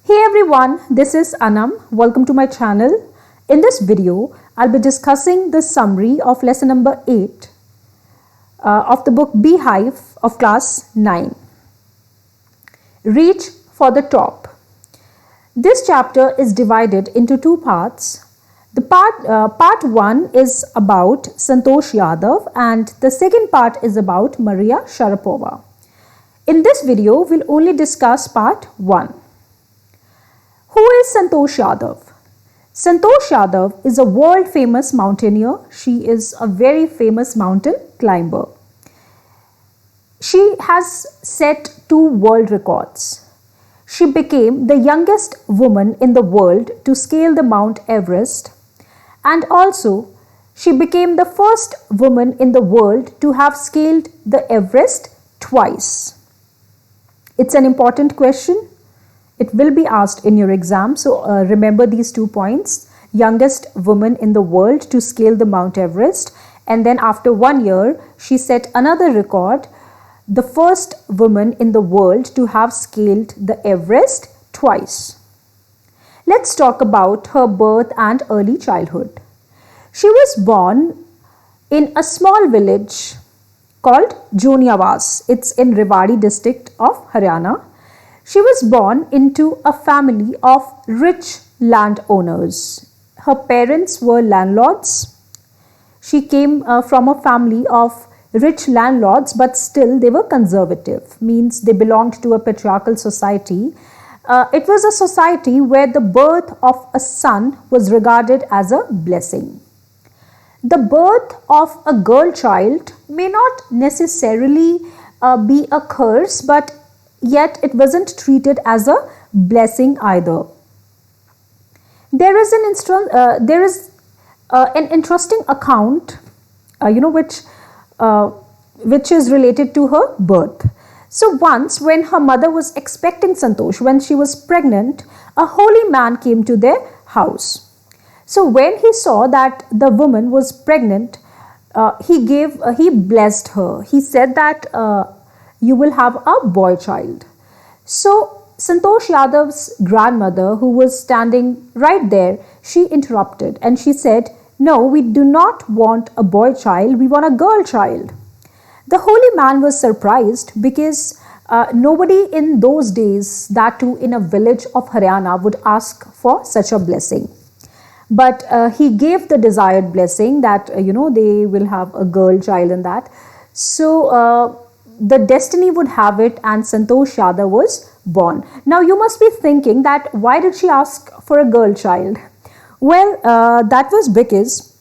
Hey everyone, this is Anam. Welcome to my channel. In this video, I'll be discussing the summary of lesson number 8 of the book Beehive of class 9. Reach for the top. This chapter is divided into two parts. The part 1 is about Santosh Yadav and the second part is about Maria Sharapova. In this video, we'll only discuss part 1. Who is Santosh Yadav? Santosh Yadav is a world famous mountaineer. She is a very famous mountain climber. She has set 2 world records. She became the youngest woman in the world to scale the Mount Everest, and also she became the first woman in the world to have scaled the Everest twice. It's an important question. It will be asked in your exam, so remember these 2 points. Youngest woman in the world to scale the Mount Everest, and then after 1 year she set another record, the first woman in the world to have scaled the Everest twice. Let's talk about her birth and early childhood. She was born in a small village called Joniavas. It's in Rewari district of Haryana. She was born into a family of rich landowners. Her parents were landlords. She came from a family of rich landlords, but still they were conservative, means they belonged to a patriarchal society. It was a society where the birth of a son was regarded as a blessing. The birth of a girl child may not necessarily be a curse, but yet it wasn't treated as a blessing either. There is an interesting account, which is related to her birth. So once, when her mother was expecting Santosh, when she was pregnant, a holy man came to their house. So when he saw that the woman was pregnant, he blessed her. He said that you will have a boy child. So Santosh Yadav's grandmother, who was standing right there, she interrupted and she said, "No, we do not want a boy child, we want a girl child." The holy man was surprised because nobody in those days, that too in a village of Haryana, would ask for such a blessing. But he gave the desired blessing that, they will have a girl child and that. So the destiny would have it and Santosh Yadav was born. Now you must be thinking that why did she ask for a girl child? Well, that was because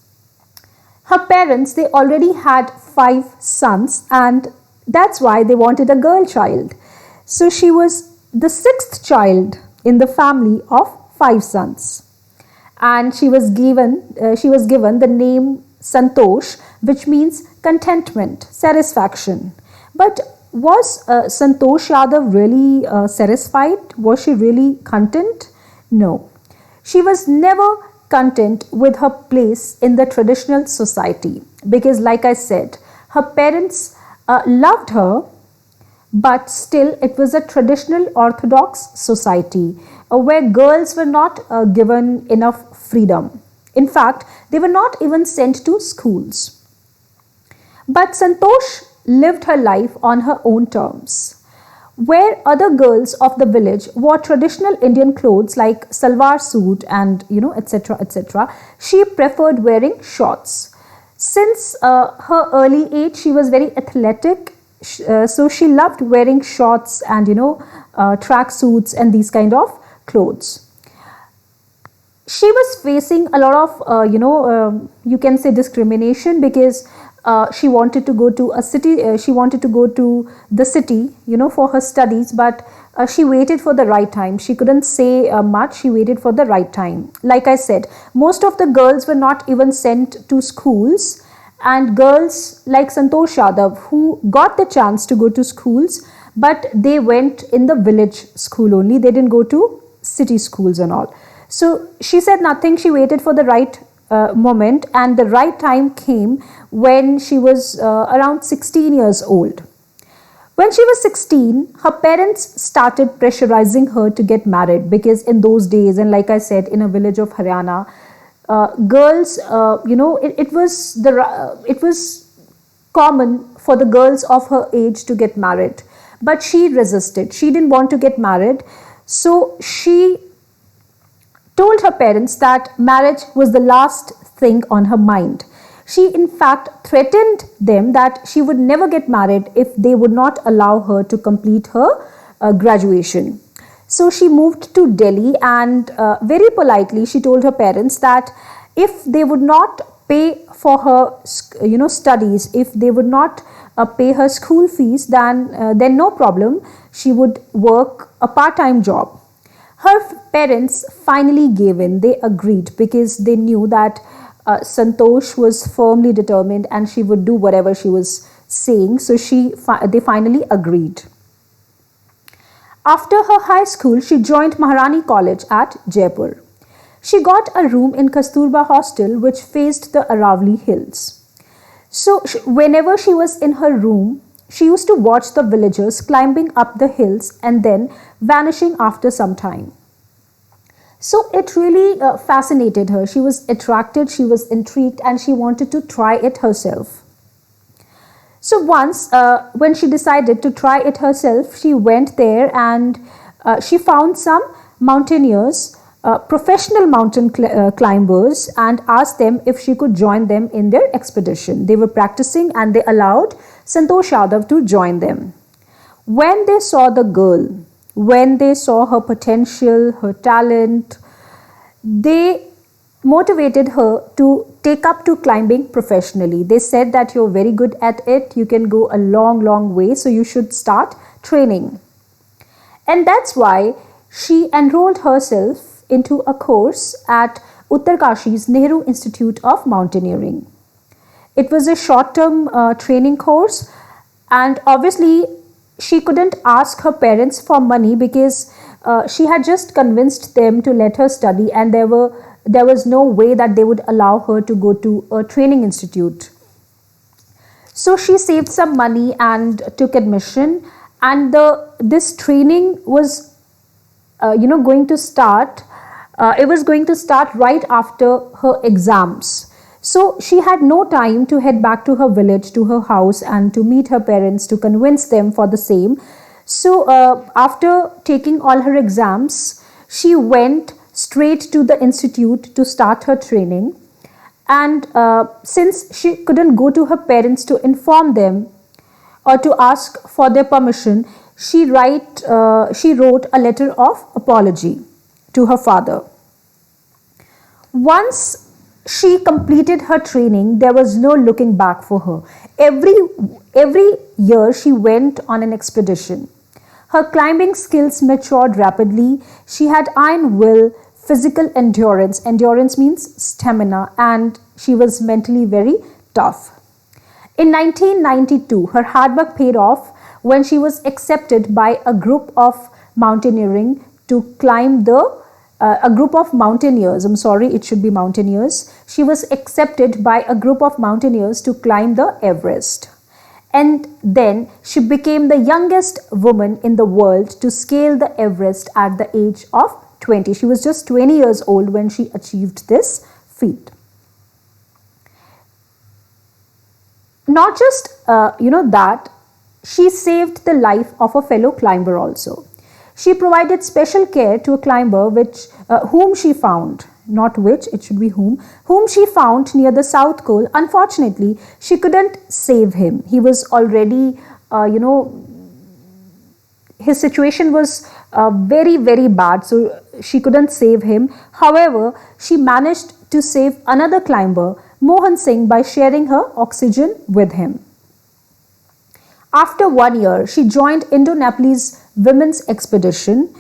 her parents, they already had 5 sons and that's why they wanted a girl child. So she was the 6th child in the family of 5 sons. And she was given the name Santosh, which means contentment, satisfaction. But was Santosh Yadav really satisfied? Was she really content? No. She was never content with her place in the traditional society because, like I said, her parents loved her, but still it was a traditional orthodox society where girls were not given enough freedom. In fact, they were not even sent to schools. But Santosh lived her life on her own terms. Where other girls of the village wore traditional Indian clothes like salwar suit and etc., etc., she preferred wearing shorts. Since her early age, she was very athletic, so she loved wearing shorts and track suits and these kind of clothes. She was facing a lot of you can say discrimination because she wanted to go to a city. She wanted to go to the city, for her studies, but she waited for the right time. She couldn't say much. She waited for the right time. Like I said, most of the girls were not even sent to schools, and girls like Santosh Yadav, who got the chance to go to schools, but they went in the village school only. They didn't go to city schools and all. So she said nothing. She waited for the right moment, and the right time came when she was around 16 years old. When she was 16, her parents started pressurizing her to get married because in those days, and like I said, in a village of Haryana, girls, it was common for the girls of her age to get married. But she resisted. She didn't want to get married. So she told her parents that marriage was the last thing on her mind. She, in fact, threatened them that she would never get married if they would not allow her to complete her graduation. So she moved to Delhi and very politely she told her parents that if they would not pay for her studies, if they would not pay her school fees, then no problem, she would work a part-time job. Her parents finally gave in. They agreed because they knew that Santosh was firmly determined and she would do whatever she was saying. So they finally agreed. After her high school, she joined Maharani College at Jaipur. She got a room in Kasturba Hostel, which faced the Aravali Hills. So whenever she was in her room, she used to watch the villagers climbing up the hills and then vanishing after some time. So it really fascinated her. She was attracted, she was intrigued, and she wanted to try it herself. So once, when she decided to try it herself, she went there and she found some mountaineers, professional mountain climbers, and asked them if she could join them in their expedition. They were practicing and they allowed Santosh Yadav to join them. When they saw the girl, when they saw her potential, her talent, they motivated her to take up to climbing professionally. They said that you're very good at it, you can go a long way, so you should start training. And that's why she enrolled herself into a course at Uttarkashi's Nehru Institute of Mountaineering. It was a short-term training course, and obviously she couldn't ask her parents for money because she had just convinced them to let her study, and there was no way that they would allow her to go to a training institute. So she saved some money and took admission, and this training was going to start. It was going to start right after her exams. So she had no time to head back to her village, to her house, and to meet her parents to convince them for the same. So after taking all her exams, she went straight to the institute to start her training. And since she couldn't go to her parents to inform them or to ask for their permission, she wrote a letter of apology to her father. Once she completed her training, there was no looking back for her. Every year she went on an expedition. Her climbing skills matured rapidly. She had iron will, physical endurance. Endurance means stamina, and she was mentally very tough. In 1992, her hard work paid off when she was accepted by a group of mountaineering to climb a group of mountaineers. I'm sorry, it should be mountaineers. She was accepted by a group of mountaineers to climb the Everest. And then she became the youngest woman in the world to scale the Everest at the age of 20. She was just 20 years old when she achieved this feat. Not just, that, she saved the life of a fellow climber also. She provided special care to a climber whom she found, not which, it should be whom she found near the South Pole. Unfortunately, she couldn't save him. He was already, his situation was very bad, so she couldn't save him. However, she managed to save another climber, Mohan Singh, by sharing her oxygen with him. After 1 year, she joined Indo-Nepalese Women's Expedition.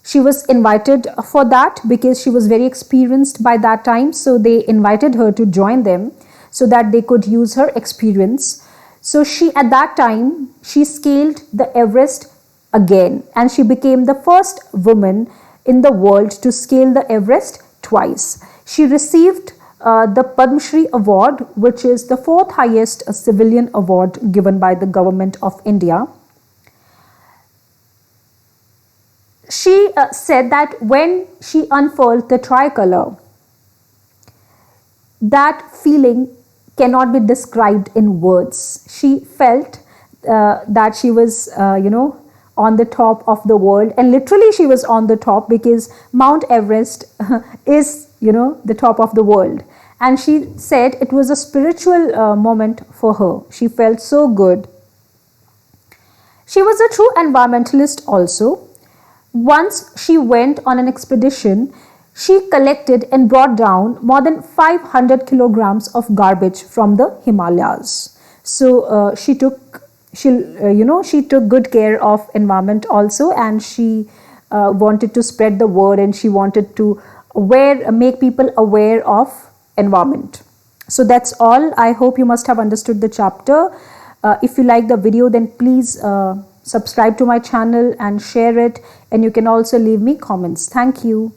She was invited for that because she was very experienced by that time. So they invited her to join them so that they could use her experience. So at that time, she scaled the Everest again, and she became the first woman in the world to scale the Everest twice. She received the Padma Shri Award, which is the fourth highest civilian award given by the government of India. She said that when she unfurled the tricolor, that feeling cannot be described in words. She felt that she was, on the top of the world, and literally she was on the top, because Mount Everest is, the top of the world. And she said it was a spiritual moment for her. She felt so good. She was a true environmentalist also. Once she went on an expedition, she collected and brought down more than 500 kilograms of garbage from the Himalayas. So she took good care of environment also, and she wanted to spread the word, and she wanted to make people aware of environment. So that's all. I hope you must have understood the chapter. If you like the video, then please subscribe to my channel and share it, and you can also leave me comments. Thank you.